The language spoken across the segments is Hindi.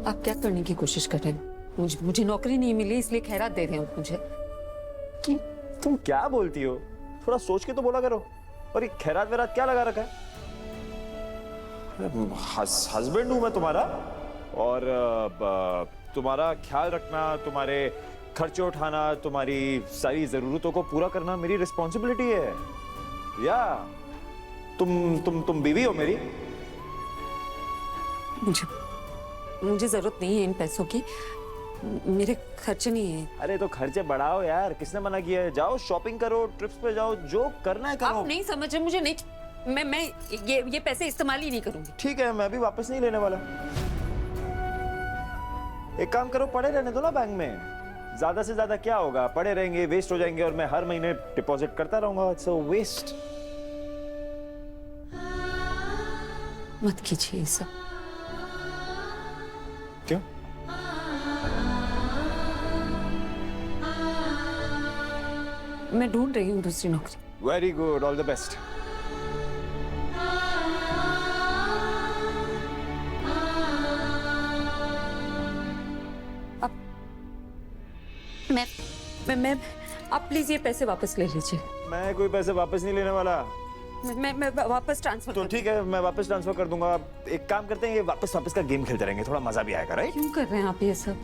आप क्या करने की कोशिश कर रहे हैं? मुझे नौकरी नहीं मिली इसलिए खैरात दे रहे हो मुझे। तुम क्या बोलती हो? थोड़ा सोच के तो बोला करो। और ये खैरात वैरात क्या लगा रखा है? हस्बैंड हूं मैं तुम्हारा, और तुम्हारा ख्याल रखना, तुम्हारे खर्चे उठाना, तुम्हारी सारी जरूरतों को पूरा करना मेरी रिस्पॉन्सिबिलिटी है। या तुम बीवी हो मेरी। मुझे जरूरत नहीं है इन पैसों की, मेरे खर्चे नहीं है। अरे तो खर्चे बढ़ाओ यार, किसने मना किया है? जाओ शॉपिंग करो, ट्रिप्स पे जाओ, जो करना है करो। आप नहीं समझ रहे, मुझे नहीं, मैं ये पैसे इस्तेमाल ही नहीं करूंगी। ठीक है, मैं भी वापस नहीं लेने वाला। एक काम करो, पड़े रहने दो ना बैंक में। ज्यादा से ज्यादा क्या होगा? पड़े रहेंगे, वेस्ट हो जाएंगे, और मैं हर महीने डिपॉजिट करता रहूंगा। It's a waste. मत कीजिए ये सब। क्यों? मैं ढूंढ रही हूँ दूसरी नौकरी। Very good, all the best. मैं आप प्लीज ये पैसे वापस ले लीजिए। मैं कोई पैसे वापस नहीं लेने वाला। मैं वापस ट्रांसफर तो ठीक है, मैं वापस ट्रांसफर कर दूंगा। एक काम करते हैं, ये वापस का गेम खेलते रहेंगे, थोड़ा मजा भी आएगा। राइट? क्यों कर रहे हैं आप ये सब?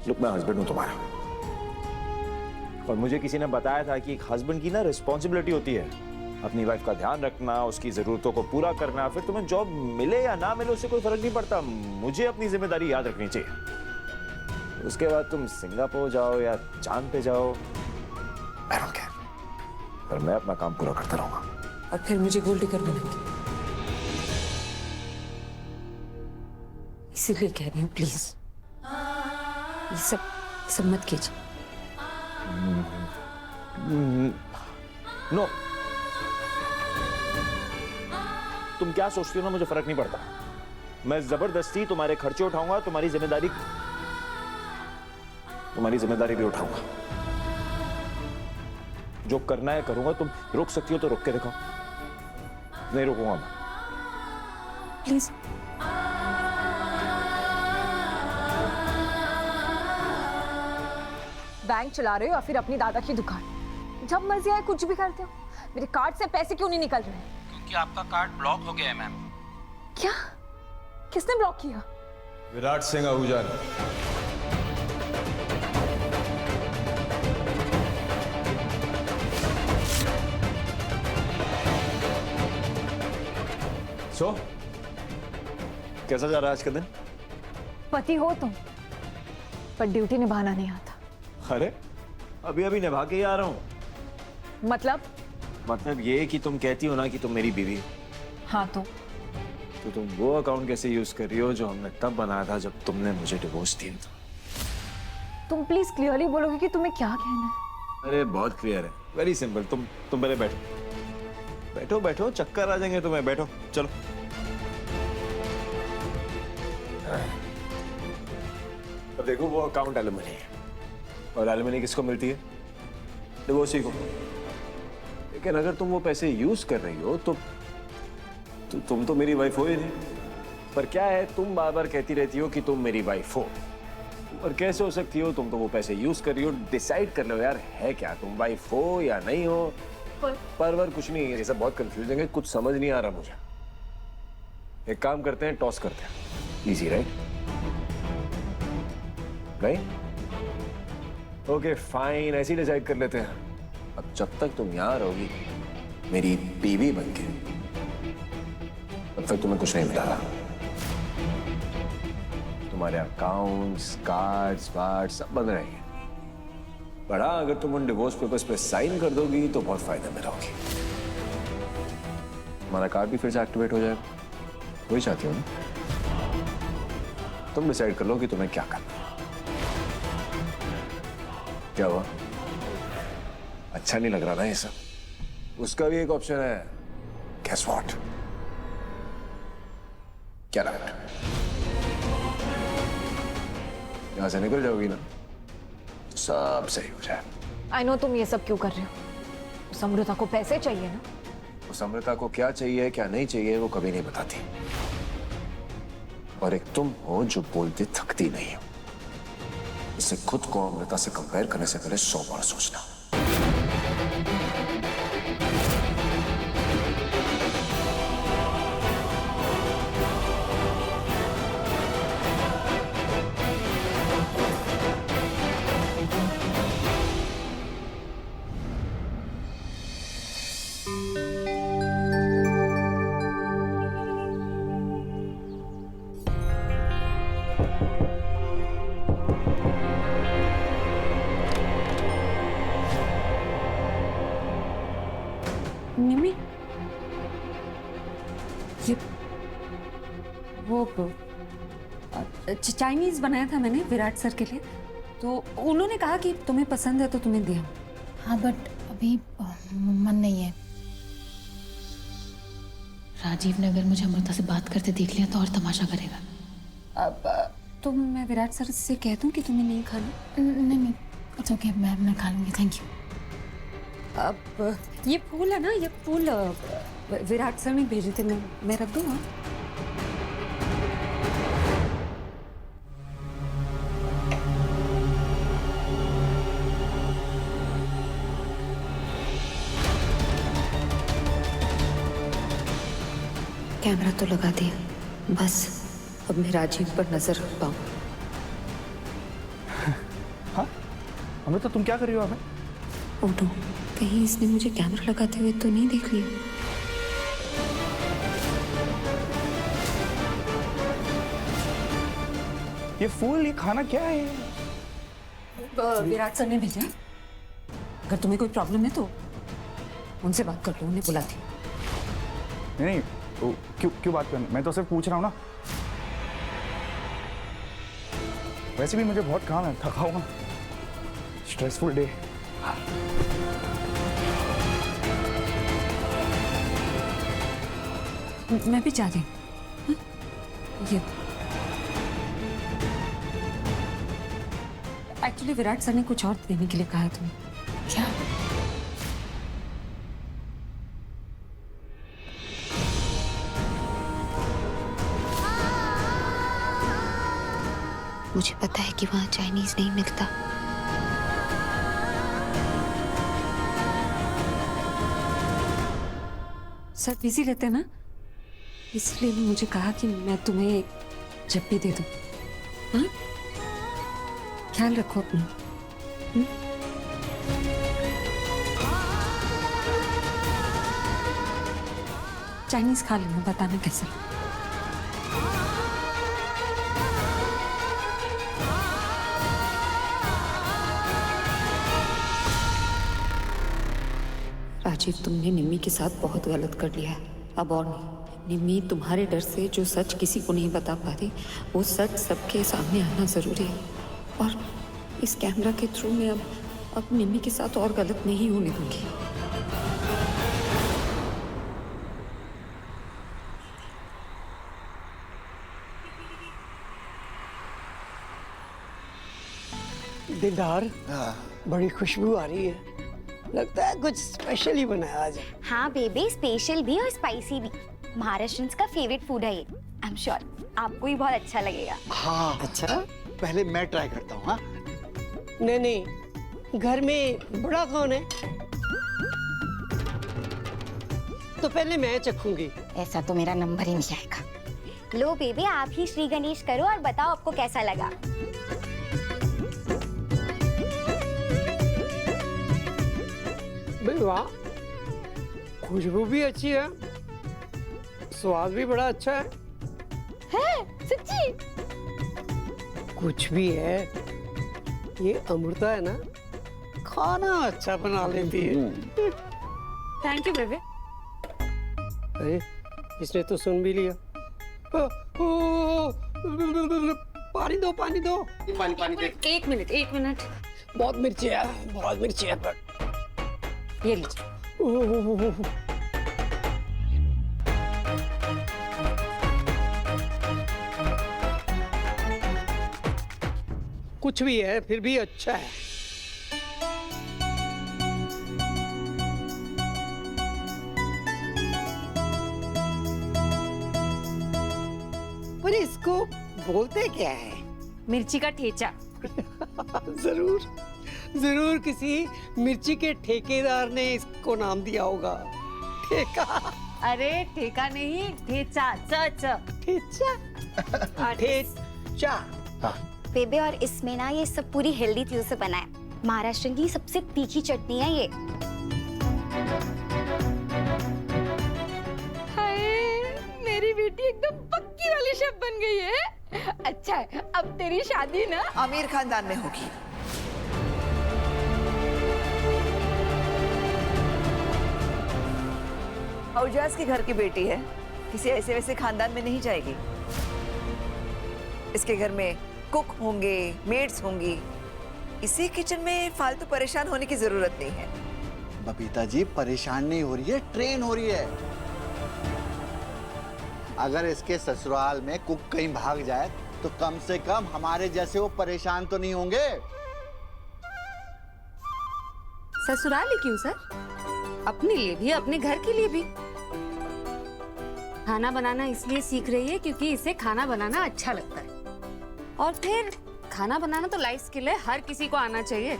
लुक, मैं हस्बैंड हूं तुम्हारा, और मुझे किसी ने बताया था कि एक हस्बैंड की ना रिस्पॉन्सिबिलिटी होती है अपनी वाइफ का ध्यान रखना, उसकी जरूरतों को पूरा करना। फिर तुम्हें जॉब मिले या ना मिले उससे कोई फर्क नहीं पड़ता, मुझे अपनी जिम्मेदारी याद रखनी चाहिए। उसके बाद तुम सिंगापुर जाओ या चांद पे जाओ, I don't care, पर मैं अपना काम पूरा करता रहूंगा। और फिर मुझे गोल्ड डिगर बनाएंगे, इसीलिए कह रही हूँ प्लीज ये सब मत कीजिए। नो, तुम क्या सोचती हो ना, मुझे फर्क नहीं पड़ता। मैं जबरदस्ती तुम्हारे खर्चे उठाऊंगा, तुम्हारी जिम्मेदारी भी उठाऊंगा। जो करना है करूंगा। तुम रोक सकती हो तो रोक के दिखाओ। नहीं रोकूंगा मैं। प्लीज। बैंक चला रहे हो या फिर अपनी दादा की दुकान? जब मर्जी आए कुछ भी करते हो। मेरे कार्ड से पैसे क्यों नहीं निकल रहे? क्योंकि आपका कार्ड ब्लॉक हो गया है मैम। क्या? किसने ब्लॉक किया? विराट सिंह आहूजा। सो कैसा जा रहा है आज का दिन? पति हो तुम, पर ड्यूटी निभाना नहीं आता। अरे अभी अभी निभा के ही आ रहा हूं। मतलब ये कि तुम कहती हो ना कि तुम मेरी बीवी हो। हाँ तो तुम वो अकाउंट कैसे यूज कर रही हो जो हमने तब बनाया था जब तुमने मुझे डिवोर्स दिया था? तुम प्लीज क्लियरली बोलोगे कि तुम्हें क्या कहना है? अरे बहुत क्लियर है, वेरी सिंपल। तुम पहले बैठो, चक्कर आ जाएंगे तुम्हें। बैठो, चलो। अब देखो, वो अकाउंट एलिमनी है, और एलिमनी किसको मिलती है? डिवोर्सी को। लेकिन अगर तुम वो पैसे यूज कर रही हो तो तुम तो मेरी वाइफ हो ही नहीं। पर क्या है, तुम बार बार कहती रहती हो कि तुम मेरी वाइफ हो, और कैसे हो सकती हो? तुम तो वो पैसे यूज कर रही हो। डिसाइड कर लो यार, है क्या, तुम वाइफ हो या नहीं हो? पर कुछ नहीं, ये सब बहुत कंफ्यूजिंग है, कुछ समझ नहीं आ रहा मुझे। एक काम करते हैं, टॉस करते हैं। Easy, right? ओके फाइन, ऐसे ही डिसाइड कर लेते हैं। अब जब तक तुम यहां रहोगी मेरी बीवी बनके, तब तक तुम्हें कुछ नहीं मिला। तुम्हारे अकाउंट्स, कार्ड्स वार्ड्स सब बंद रहेंगे। बड़ा अगर तुम उन डिवोर्स पेपर्स पे साइन कर दोगी तो बहुत फायदे में रहोगी। तुम्हारा कार्ड भी फिर से एक्टिवेट हो जाएगा। वही चाहती हो ना? तुम डिसाइड कर लो कि तुम्हें क्या करना है। क्या हुआ? अच्छा नहीं लग रहा ना ये सब? उसका भी एक ऑप्शन है। Guess what? क्या लग रहा है? यहां से निकल जाओगी ना, सब सही हो जाए। आई नो तुम ये सब क्यों कर रहे हो। उस अमृता को पैसे चाहिए ना। उस अमृता को क्या चाहिए क्या नहीं चाहिए वो कभी नहीं बताती। और एक तुम हो जो बोलते थकती नहीं हो। इसे खुद को अमृता से कंपेयर करने से पहले 100 बार सोचना। निमी, ये वो चाइनीज बनाया था मैंने विराट सर के लिए, तो उन्होंने कहा कि तुम्हें पसंद है तो तुम्हें दिया। हाँ बट अभी मन नहीं है। राजीव ने अगर मुझे अमृता से बात करते देख लिया तो और तमाशा करेगा। अब तो मैं विराट सर से कह दूं कि तुम्हें नहीं खाना? नहीं नहीं, इट्स ओके, मैं खा लूंगी, थैंक यू। अब ये फूल है ना, ये फूल विराट सर ने भेजे थे, मैं रख दूँ? कैमरा तो लगा दिया, बस अब मैं राजीव पर नजर रख पाऊँ। हाँ अमृता, तुम क्या कर रही हो अभी? ओटो, कहीं इसने मुझे कैमरा लगाते हुए तो नहीं देख लिया? ये फूल, ये खाना क्या है? विराट सर ने भेजा। अगर तुम्हें कोई प्रॉब्लम है तो उनसे बात कर लो, उन्हें बुला दी। नहीं तो क्यों बात करनी, मैं तो सिर्फ पूछ रहा हूँ ना। वैसे भी मुझे बहुत काम है, थका हुआ, स्ट्रेसफुल डे। मैं भी जा रही हूँ। ये एक्चुअली विराट सर ने कुछ और देने के लिए कहा है तुम्हें। क्या? मुझे पता है कि वहां चाइनीज नहीं मिलता। सर बिजी रहते हैं ना, इसलिए मुझे कहा कि मैं तुम्हें जब भी दे दूं। हाँ, ख्याल रखो अपना। चाइनीज खा लेना, बताना कैसा। राजीव, तुमने निम्मी के साथ बहुत गलत कर लिया है, अब और नहीं। निम्मी, तुम्हारे डर से जो सच किसी को नहीं बता पा रही, वो सच सबके सामने आना जरूरी है। और इस कैमरा के थ्रू मैं अब निम्मी के साथ और गलत नहीं होने दूंगी। दिलदार, बड़ी खुशबू आ रही है, लगता है कुछ स्पेशल ही बनाया आज। हाँ बेबी, स्पेशल भी और स्पाइसी भी। महाराष्ट्रियंस का फेवरेट फूड है ये। आई एम श्योर आपको भी बहुत अच्छा लगेगा। हाँ अच्छा, पहले मैं ट्राई करता हूँ। हाँ नहीं नहीं, घर में बड़ा कौन है, तो पहले मैं चखूंगी। ऐसा तो मेरा नंबर ही नहीं आएगा। लो बेबी, आप ही श्री गणेश करो और बताओ आपको कैसा लगा। वाह, खुशबू भी अच्छी है, स्वाद भी बड़ा अच्छा है। सच्ची? कुछ भी है, ये अमृता है ना, खाना अच्छा बना लेती है। Thank you baby. अरे इसने तो सुन भी लिया। पानी दो, पानी दो। पानी दे। एक मिनट। बहुत मिर्ची है, बहुत मिर्ची है। पर ये लीजिए। कुछ भी है, फिर भी अच्छा है। पर इसको बोलते क्या है? मिर्ची का ठेचा। जरूर जरूर किसी मिर्ची के ठेकेदार ने इसको नाम दिया होगा। ठेका। अरे ठेका नहीं, ठेचा। ठेचा। ठेचा। बेबे, और इसमें ना ये सब पूरी हेल्दी चीजों से बना है। महाराष्ट्र की सबसे तीखी चटनी है ये। हाय, मेरी बेटी एकदम पक्की वाली शेफ बन गई है। अच्छा है, अब तेरी शादी ना आमिर खानदान में होगी। औजाज के घर की बेटी है, किसी ऐसे वैसे खानदान में नहीं जाएगी। इसके घर में कुक होंगे, मेड्स होंगी। इसी किचन में फालतू परेशान होने की जरूरत नहीं है। बबीता जी परेशान नहीं हो रही है, ट्रेन हो रही है। अगर इसके ससुराल में कुक कहीं भाग जाए तो कम से कम हमारे जैसे वो परेशान तो नहीं होंगे। ससुराल ही क्यों सर? अपने लिए भी, अपने घर के लिए भी। खाना बनाना इसलिए सीख रही है क्योंकि इसे खाना बनाना अच्छा लगता है। और फिर खाना बनाना तो लाइफ स्किल है, हर किसी को आना चाहिए।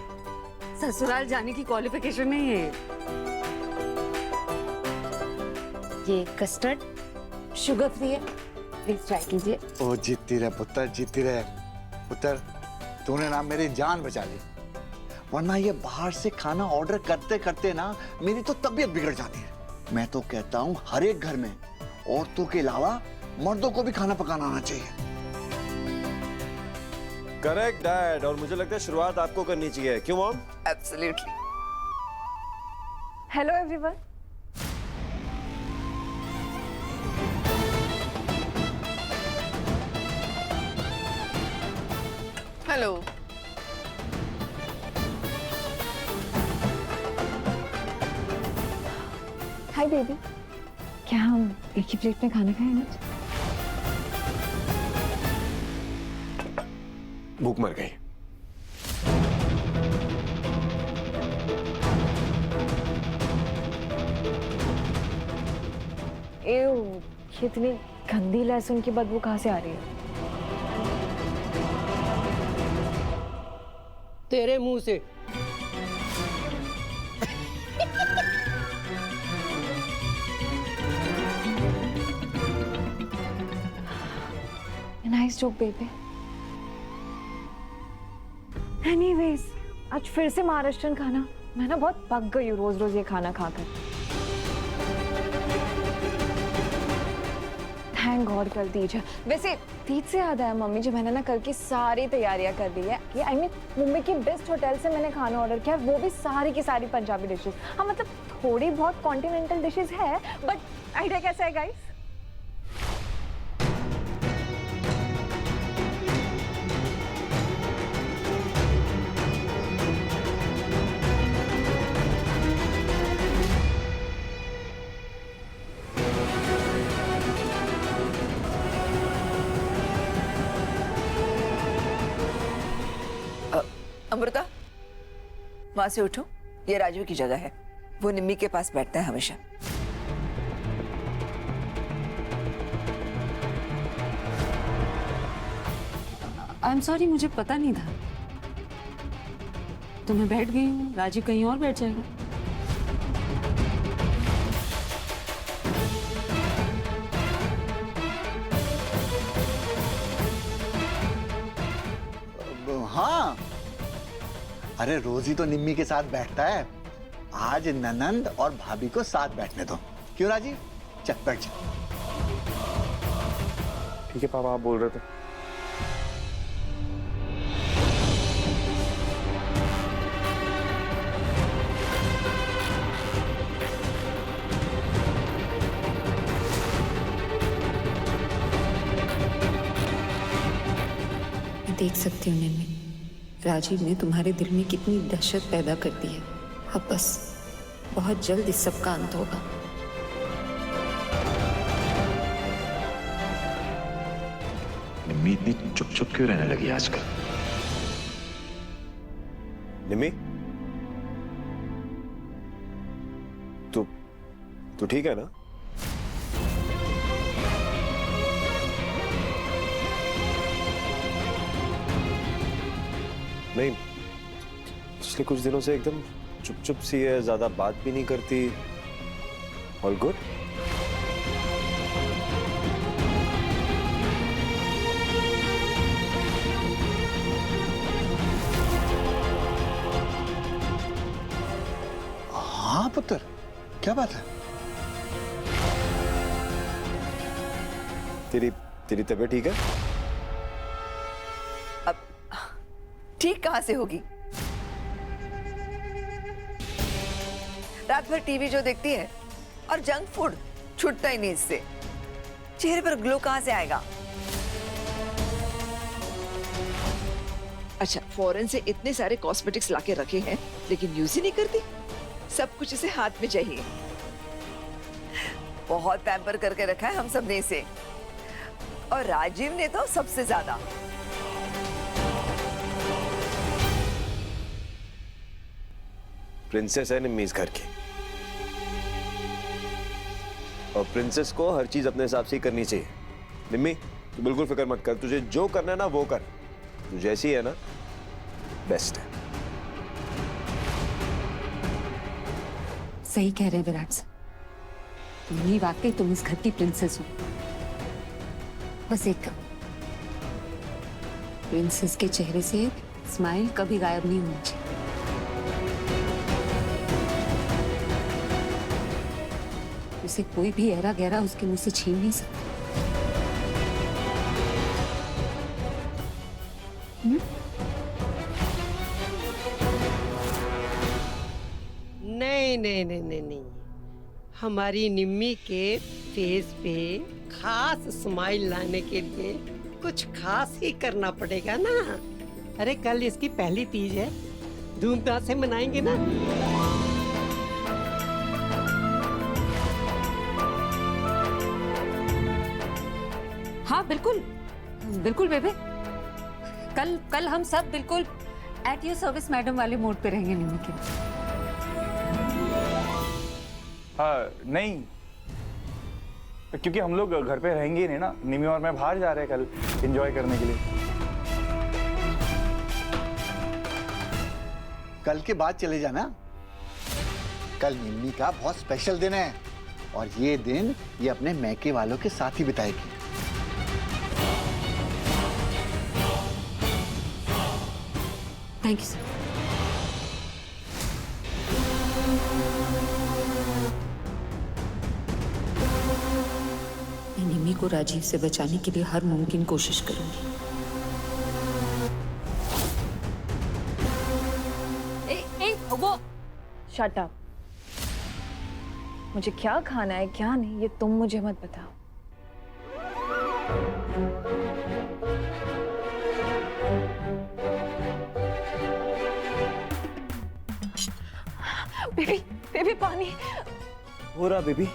ससुराल जाने की क्वालिफिकेशन नहीं है ये। कस्टर्ड शुगर फ्री है, प्लीज ट्राई कीजिए। ओ जीती रहे पुत्र, जीती रहे पुत्र। तूने ना मेरी जान बचा ली, वरना ये बाहर से खाना ऑर्डर करते करते ना मेरी तो तबीयत बिगड़ जाती है। मैं तो कहता हूँ हर एक घर में औरतों के अलावा मर्दों को भी खाना पकाना आना चाहिए। करेक्ट डैड, और मुझे लगता है शुरुआत आपको करनी चाहिए, क्यों mom? Absolutely. Hello everyone. Hello. Hi baby, क्या हम एक ही प्लेट में खाना खाएं ना? भूख मर गई। इतनी गंदी लहसुन की बदबू कहाँ से आ रही है? तेरे मुंह से। Nice joke baby. एनीवेज, आज फिर से महाराष्ट्रन खाना। मैं ना बहुत पक गई हूँ रोज रोज ये खाना खाकर। थैंक गॉड कल तीज है। वैसे तीज से याद आया मम्मी जी, मैंने ना कल की सारी तैयारियां कर दी है। ये आई मीन मुंबई की बेस्ट होटल से मैंने खाना ऑर्डर किया, वो भी सारी की सारी पंजाबी डिशेस। हाँ मतलब थोड़ी बहुत कॉन्टिनेंटल डिशेस है, बट आइडिया कैसा है गाइस? अमृता, वहां से उठो। ये राजू की जगह है, वो निम्मी के पास बैठता है हमेशा। आई एम सॉरी, मुझे पता नहीं था। तो मैं बैठ गई हूँ, राजू कहीं और बैठ जाएगा। हाँ, अरे रोज ही तो निम्मी के साथ बैठता है, आज ननंद और भाभी को साथ बैठने दो। क्यों राजी? चल बैठ जा। ठीक है पापा, आप बोल रहे थे। मैं देख सकती हूँ निम्मी, राजीव ने तुम्हारे दिल में कितनी दहशत पैदा कर दी है। अब बस बहुत जल्द इस सब का अंत होगा। निम्मी इतनी चुप चुप क्यों रहने लगी आजकल? निम्मी, तू ठीक है ना? नहीं, पिछले कुछ दिनों से एकदम चुप चुप सी है, ज्यादा बात भी नहीं करती। All good? हाँ पुत्र, क्या बात है? तेरी तेरी तबीयत ठीक है? अब ठीक कहां से होगी? रात भर टीवी जो देखती है और जंक फूड छूटता ही नहीं इससे। चेहरे पर ग्लो कहां से आएगा? अच्छा, फॉरेन से इतने सारे कॉस्मेटिक्स लाके रखे हैं लेकिन यूज ही नहीं करती। सब कुछ इसे हाथ में चाहिए। बहुत पैम्पर करके रखा है हम सब ने इसे, और राजीव ने तो सबसे ज्यादा। प्रिंसेस है निम्मी इस घर की, और प्रिंसेस को हर चीज अपने हिसाब से ही करनी चाहिए। निम्मी, तू बिल्कुल फिक्र मत कर, तुझे जो करना है ना वो कर। तू जैसी है ना, बेस्ट है। सही कह रहे हैं विराट सर, तुम वाकई तुम इस घर की प्रिंसेस हो। बस एक काम, प्रिंसेस के चेहरे से स्माइल कभी गायब नहीं होनी चाहिए। उसे कोई भी ऐरा गहरा उसके मुंह से छीन नहीं सकता। नहीं नहीं नहीं नहीं नहीं, हमारी निम्मी के फेस पे खास स्माइल लाने के लिए कुछ खास ही करना पड़ेगा ना। अरे कल इसकी पहली तीज है, धूमधाम से मनाएंगे ना। हाँ बिल्कुल बिल्कुल बेबे, कल हम सब बिल्कुल एट योर सर्विस मैडम वाले मोड पे रहेंगे निम्मी के। नहीं, क्योंकि हम लोग घर पे रहेंगे ही नहीं ना। निमी और मैं बाहर जा रहे हैं कल एंजॉय करने के लिए। कल के बाद चले जाना। कल निम्मी का बहुत स्पेशल दिन है, और ये दिन ये अपने मैके वालों के साथ ही बिताएगी। Thank you sir. मैं निम्मी को राजीव से बचाने के लिए हर मुमकिन कोशिश करूंगी। वो शट अप। मुझे क्या खाना है क्या नहीं ये तुम मुझे मत बताओ। बेबी बेबी पानी हो रहा बेबी।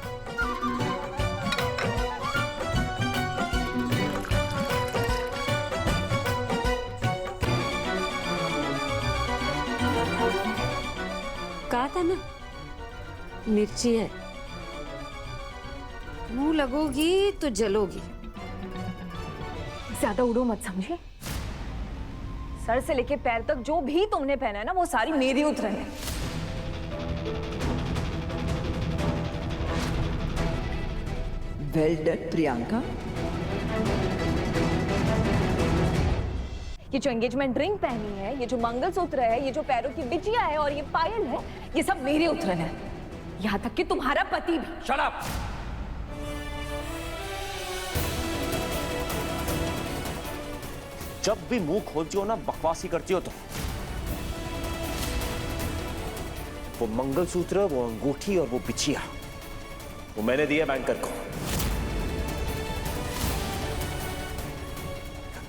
कहा था ना, मिर्ची है, मुंह लगोगी तो जलोगी। ज्यादा उड़ो मत समझे। सर से लेके पैर तक जो भी तुमने पहना है ना वो सारी मेरी उतरन है। Well done Priyanka. ये जो एंगेजमेंट रिंग पहनी है, ये जो मंगलसूत्र है, ये जो पैरों की बिछिया है और ये पायल है, ये सब मेरे उतरन है। यहाँ तक कि तुम्हारा पति भी। Shut up. जब भी मुंह खोलती हो ना बकवासी करती हो तो। वो मंगलसूत्र, वो अंगूठी और वो बिछिया, वो मैंने दिया बैंकर को।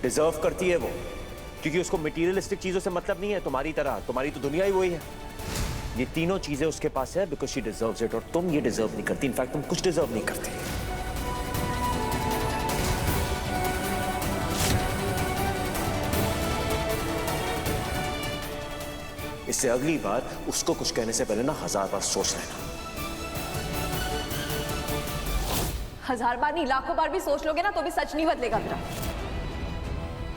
डिजर्व करती है वो, क्योंकि उसको मटेरियलिस्टिक चीजों से मतलब नहीं है तुम्हारी तरह। तुम्हारी तो दुनिया ही वही है। ये तीनों चीजें उसके पास है बिकॉज शी डिजर्व्स इट, और तुम ये डिजर्व नहीं करती। इनफैक्ट तुम कुछ डिजर्व नहीं करती। इससे अगली बार उसको कुछ कहने से पहले ना 1000 बार सोच लेना। 1000 बार नहीं, लाखों बार भी सोच लोगे ना तो भी सच नहीं बदलेगा मेरा।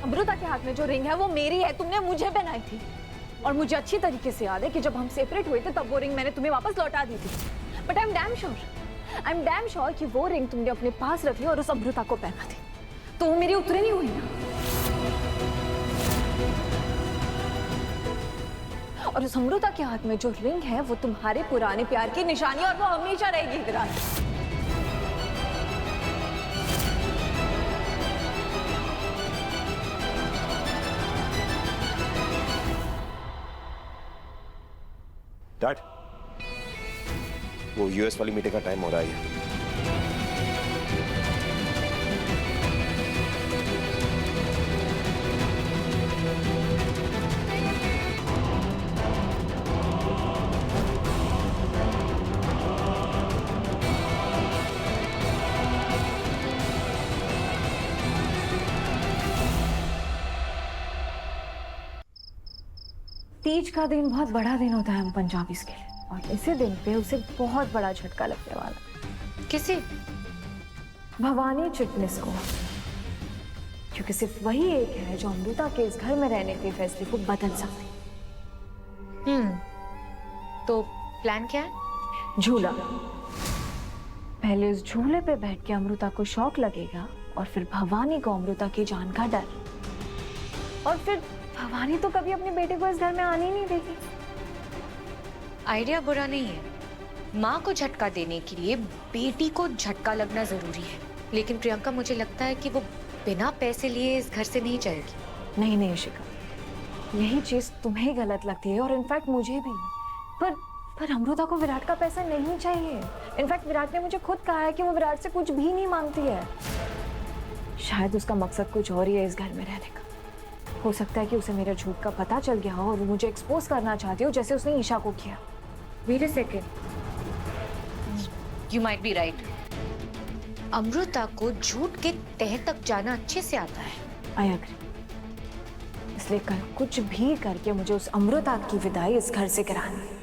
अमृता के हाथ में जो रिंग है वो मेरी है, तुमने मुझे पहनाई थी। और मुझे अच्छी तरीके से याद है कि जब हम सेपरेट हुए थे तब वो रिंग मैंने तुम्हें वापस लौटा दी थी। But I am damn sure कि वो रिंग तुमने अपने पास रख ली और उस अमृता को पहना थी, तो वो मेरी उतरे नहीं हुई ना। और उस अमृता के हाथ में जो रिंग है वो तुम्हारे पुराने प्यार की निशानी, और वो हमेशा रहेगी विराट। डैड, वो यूएस वाली मीटिंग का टाइम हो रहा है। तीज का दिन बहुत बड़ा दिन होता है हम पंजाबीज के लिए, और इसी दिन पे उसे बहुत बड़ा झटका लगने वाला। किसे? भवानी चिटनिस को, क्योंकि सिर्फ वही एक है जो अमृता के इस घर में रहने के फैसले को बदल सकती। तो प्लान क्या है? झूला। पहले उस झूले पे बैठ के अमृता को शौक लगेगा, और फिर भवानी को अमृता की जान का डर, और फिर भवानी तो कभी अपने बेटे को इस घर में आने ही नहीं देगी। आइडिया बुरा नहीं है। माँ को झटका देने के लिए बेटी को झटका लगना जरूरी है, लेकिन प्रियंका मुझे लगता है कि वो बिना पैसे लिए इस घर से नहीं जाएगी। नहीं नहीं इशिका, यही चीज तुम्हें गलत लगती है और इनफैक्ट मुझे भी। पर अमृता को विराट का पैसा नहीं चाहिए। इनफैक्ट विराट ने मुझे खुद कहा है कि वो विराट से कुछ भी नहीं मांगती है। शायद उसका मकसद कुछ और ही है इस घर में रहने का। हो सकता है कि उसे मेरे झूठ का पता चल गया हो और वो मुझे एक्सपोज करना चाहती हो, जैसे उसने ईशा को किया। Wait a second. You might be right. Amrita को झूठ के तह तक जाना अच्छे से आता है। I agree. इसलिए कल कुछ भी करके मुझे उस अमृता की विदाई इस घर से करानी है।